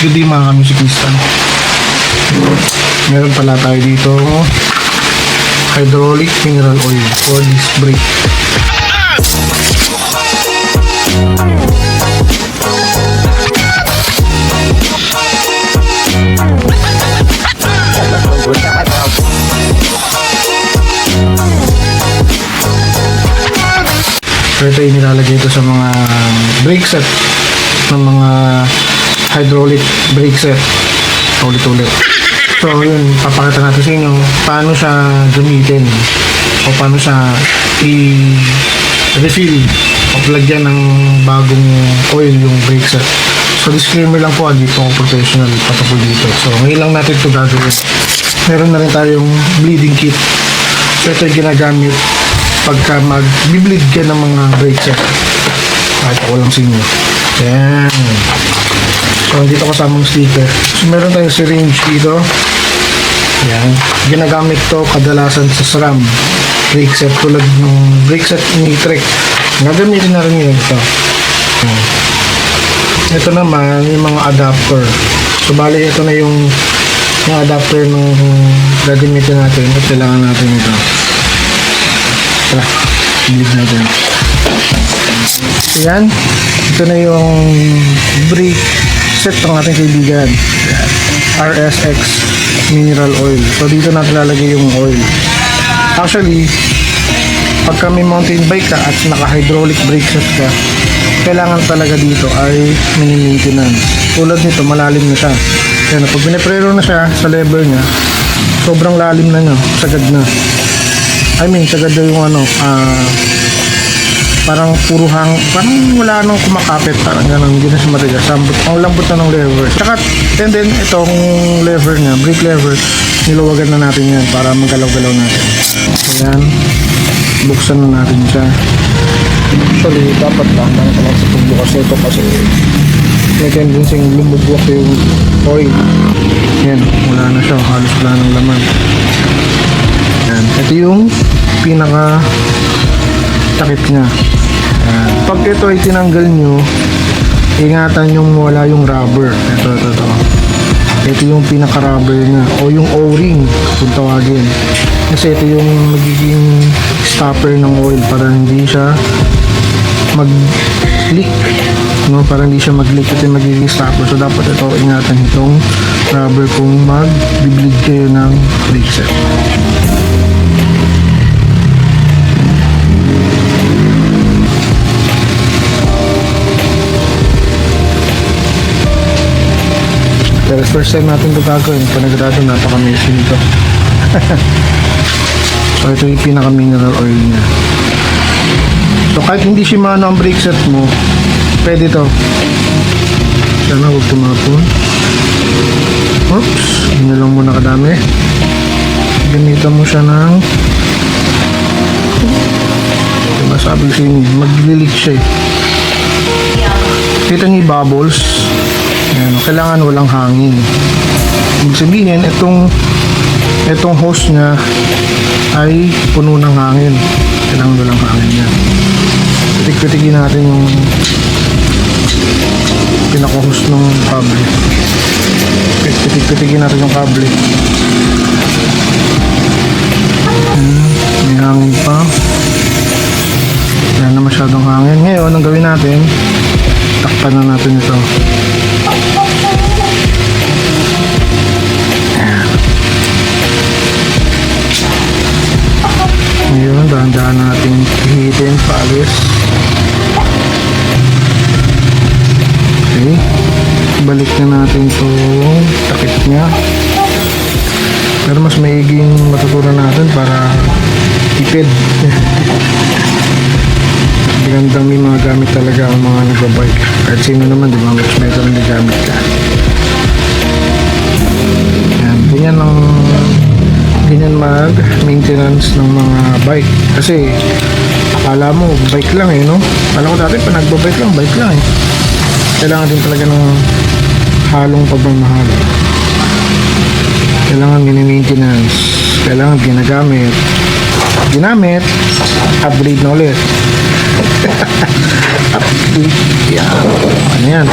Good day mga kamisikista. Meron pala tayo dito hydraulic mineral oil for this brake. So ito yung nilalagay ito sa mga brake set ng mga hydraulic brake set. Ulit-ulit. So yun, papakita natin sa inyo paano siya gamitin o paano siya i-refill o lagyan ng bagong oil yung brake set. So disclaimer lang po, hindi po ako professional patapos dito. So ngayon lang natin ito gagawin. Meron na rin tayong bleeding kit. So ito yung ginagamit pagka mag-bleed ka ng mga brake set. Kahit ako lang sa inyo. Yan. So dito kasamang sticker. So meron tayong syringe dito. Yan. Ginagamit to kadalasan sa SRAM brake set, tulad ng brake set ni Trek. Gagamitin na rin yun ito. Yan. Ito naman yung mga adapter. So bali ito na yung adapter ng gagamitin natin at kailangan natin ito. Tara, bilid natin. Ayan, ito na yung brake set ng ating kaibigan. RSX mineral oil. So dito natin lalagay yung oil. Actually, pagka may mountain bike ka at naka-hydraulic brake set ka, kailangan talaga dito ay mini-maintenance. Tulad nito, malalim na siya. Kaya pag pinaprero na siya sa lever niya, sobrang lalim na niya, sagad na. Sagad na yung parang puro parang wala nang kumakapit, parang gano'n, hindi na siya matigas. Ang lambot na ng lever. Tsaka, and then, itong lever niya, brake lever, niluwagan na natin yan para magalaw-galaw natin. Ayan, buksan na natin siya. Actually, dapat lang ka lang sa pagbukas nito kasi may tendency lumubwak yung oil. Yan, wala na siya, halos wala ng laman. Yan, ito yung pinaka takip niya. Yan. Pag ito ay tinanggal nyo, ingatan yung wala yung rubber. Ito yung pinaka rubber niya o yung o-ring kung tawagin. Kasi ito yung magiging stopper ng oil para hindi siya mag-leak, no? Para hindi siya mag-leak, ito yung magiging stopper. So dapat ito ingatan itong rubber kung mag-bleed kayo ng brake set. Pero first time natin ito gagawin, panagrado napaka-messy nito. So ito yung pinaka-mineral oil niya. So kahit hindi Shimano ang brake set mo, pwede to. Sana huwag tumapon. Oops, hindi lang muna kadami. Gamitan mo siya ng diba sabi ko siya, mag-leak siya eh. Kita niyo yung bubbles. Ayan, kailangan walang hangin. Ibig sabihin, itong hose niya ay puno ng hangin. Kailangan walang hangin niya. Pitik-pitigin natin yung pinaka-hose ng kable. Pitik-pitigin natin yung kable. May hangin pa. Wala na masyadong hangin. Ngayon, ang gawin natin, takpan na natin ito. Ngayon, dahan-dahan natin hihitin paalis. Okay, balik na natin itong takip niya. Pero mas maiging matutunan natin para tipid. Magandang may mga gamit talaga ang mga nagbabike. Kahit sino naman, di ba? Mas may talagang nagamit ka. Yan, ganyan mag-maintenance ng mga bike. Kasi, akala mo, bike lang eh, no? Akala ko dati, pa nagbabike lang, bike lang eh. Kailangan din talaga ng halong pagmamahal. Kailangan gini-maintenance. Kailangan ginamit, upgrade na ulit. Yan. Ano yan?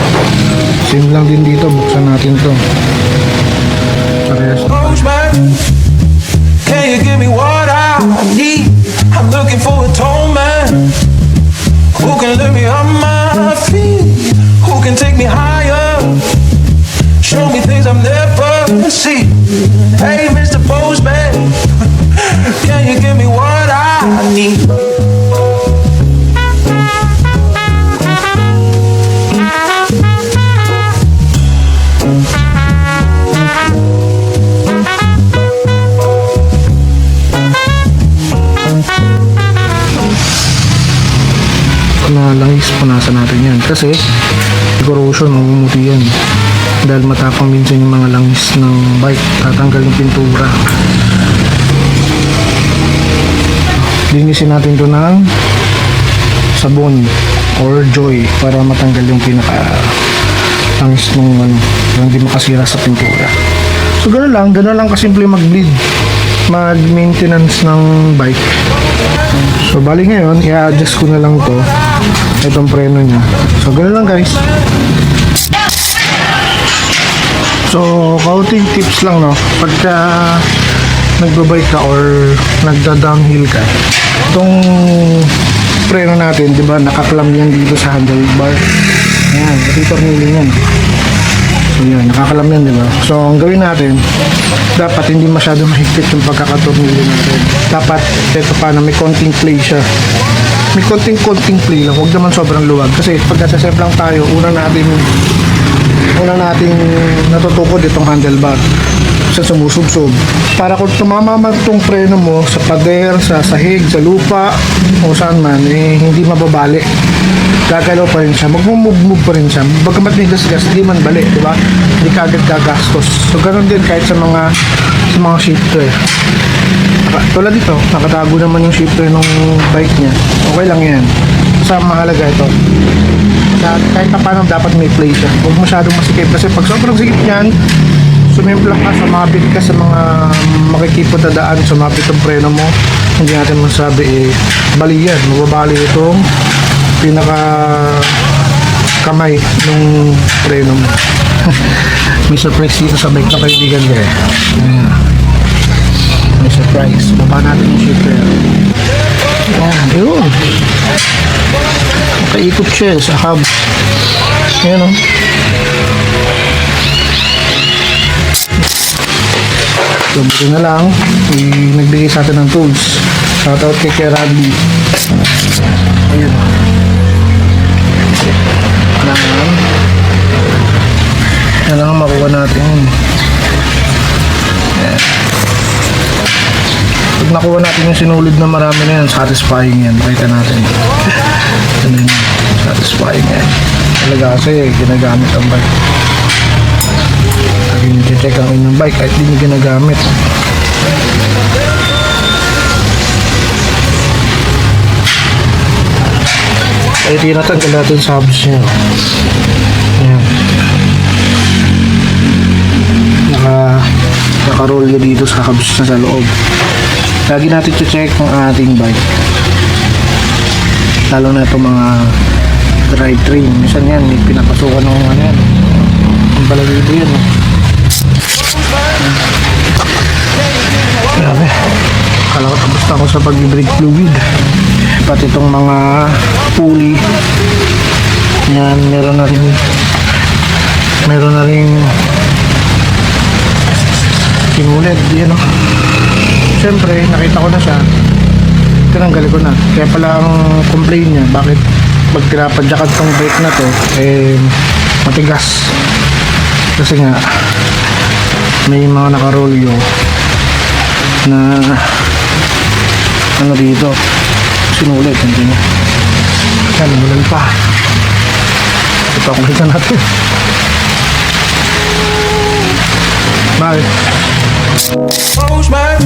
Same lang din dito. Buksan natin to. Parehas. Postman, can you give me what I need? I'm looking for a tall man who can lift me on my feet, who can take me higher, show me things I've never seen. Hey, Mr. Postman, can you give me what I need? Na langis, punasan natin yan kasi corrosion, mamumuti yan dahil matapang minsan yung mga langis ng bike, tatanggal yung pintura. Linisin natin to ng sabon or joy para matanggal yung pinaka langis ng hindi makasira sa pintura. So gano'n lang kasimple mag maintenance ng bike. So bali ngayon, i-adjust ko na lang to, itong preno niya. So gano'n lang guys. So counting tips lang, no, pagka nagbabike ka or nagda-downhill ka, itong preno natin, di ba, nakaklam yan dito sa handlebar. Ayan, ito tornilyo yan. So yan, nakakalam yan, di ba? So ang gawin natin, dapat hindi masyado mahigpit yung pagkakatornilyo natin. Dapat ito pa na may konting play siya. May konting play lang, huwag naman sobrang luwag. Kasi pag nasa-set lang tayo, una nating natutukod itong handlebar sa sumusubsob. Para kung tumama man itong preno mo sa pader, sa sahig, sa lupa, o saan man, hindi mababali. Gagalaw pa rin siya, mag-move pa rin siya. Bagamat may gas-gas, hindi man bali, di ba? Hindi kagad gagastos. So, ganoon din kahit sa mga shifter. Tulad dito, nakatago naman yung shifter ng bike niya. Okay lang yan. Sa mahalaga ito. Kahit pa paano dapat may play siya. Huwag masyadong masikip kasi pag sobrang sikip niyan, sumimpla ka, sumabit ka sa mga makikipot na daan, sumabit ang preno mo, hindi natin masabi bali yan. Mababali itong pinaka kamay ng preno mo. May surprise dito sa bike na kaibigan ko eh. May surprise. Baba natin yung shifter. Ayan, yun. Nakaikot siya sa hub. Ayan o. So, buti na lang. Nagbigay sa atin ng tools. Shoutout kay Radley. Ayan o. Yan lang ang makuha natin. Ayan. Pag nakuha natin yung sinulid na marami na yan, satisfying yan. Pakita natin. Yan yun. Satisfying yan. Talaga kasi ginagamit ang bike. Lagi nyo check ang inyong bike kahit di nyo ginagamit. Ay, tinatanggal natin sa hubs niya. Ayan. Naka-roll nyo dito sa hubs na sa loob. Lagi natin check ang ating bike. Lalo na itong mga drivetrain. Minsan yan, may pinapasukan ng ano yan. Ang balagito yan. Grabe. Kala ko tapos na ako sa pag-brake fluid. Pati itong mga pulley. Yan, meron na rin sinulit. Yan o. Siyempre, nakita ko na siya. Tinanggal ko na. Kaya pala ang complaint niya, bakit pag pinapadyakan tong brake na to, matigas. Kasi nga, may mga nakarolyo na ano dito, sinulit. Hindi niya. Yan, mulan pa. Ito ang kita natin. Bakit? Postman,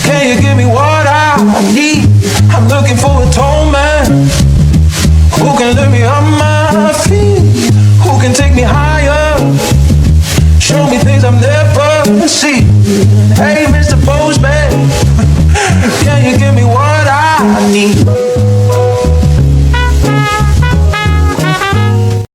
can you give me what I need? I'm looking for a tall man who can lift me up